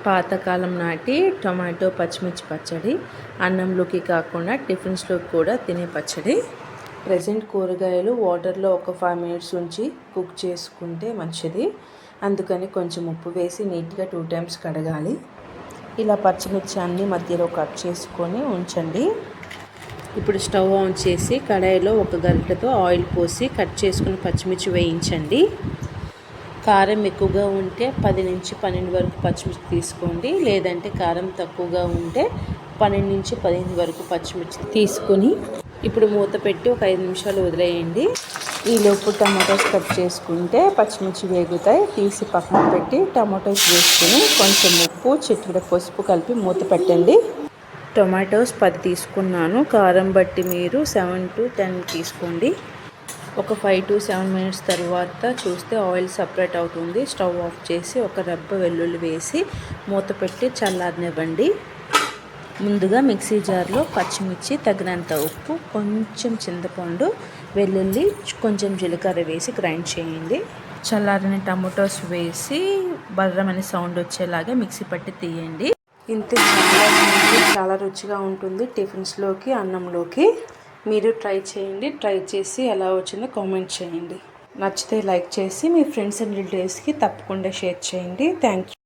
పాతకాలం నాటి టొమాటో పచ్చిమిర్చి పచ్చడి అన్నంలోకి కాకుండా టిఫిన్స్లోకి కూడా తినే పచ్చడి. ప్రజెంట్ కూరగాయలు వాటర్లో ఒక 5 మినిట్స్ ఉంచి కుక్ చేసుకుంటే మంచిది. అందుకని కొంచెం ఉప్పు వేసి నీట్గా 2 టైమ్స్ కడగాలి. ఇలా పచ్చిమిర్చి అన్ని మధ్యలో కట్ చేసుకొని ఉంచండి. ఇప్పుడు స్టవ్ ఆన్ చేసి కడాయిలో ఒక గరిటెతో ఆయిల్ పోసి కట్ చేసుకుని పచ్చిమిర్చి వేయించండి. కారం ఎక్కువగా ఉంటే 10 నుంచి 12 వరకు పచ్చిమిర్చి తీసుకోండి. లేదంటే కారం తక్కువగా ఉంటే 12 నుంచి 15 వరకు పచ్చిమిర్చి తీసుకొని ఇప్పుడు మూత పెట్టి ఒక 5 నిమిషాలు వదిలేయండి. ఈలోపు టమాటోస్ కట్ చేసుకుంటే పచ్చిమిర్చి వేగుతాయి. తీసి పక్కన పెట్టి టమాటోస్ వేసుకొని కొంచెం ఉప్పు చిటికెడు పసుపు కలిపి మూత పెట్టండి. టొమాటోస్ 10 తీసుకున్నాను. కారం బట్టి మీరు 7 to 10 తీసుకోండి. ఒక 5 to 7 మినిట్స్ తర్వాత చూస్తే ఆయిల్ సపరేట్ అవుతుంది. స్టవ్ ఆఫ్ చేసి ఒక రెబ్బ వెల్లుల్లి వేసి మూత పెట్టి చల్లారనివ్వండి. ముందుగా మిక్సీ జార్లో పచ్చిమిర్చి, తగినంత ఉప్పు, కొంచెం చింతపండు, వెల్లుల్లి, కొంచెం జీలకర్ర వేసి గ్రైండ్ చేయండి. చల్లారిన టమాటోస్ వేసి బర్రమని సౌండ్ వచ్చేలాగా మిక్సీ పట్టి తీయండి. ఇంతే, చాలా రుచిగా ఉంటుంది టిఫిన్స్లోకి, అన్నంలోకి. మీరు ట్రై చేయండి. ట్రై చేసి ఎలా వచ్చిందో కామెంట్ చేయండి. నచ్చితే లైక్ చేసి మీ ఫ్రెండ్స్ అండ్ రిలేటివ్స్కి తప్పకుండా షేర్ చేయండి. Thank you.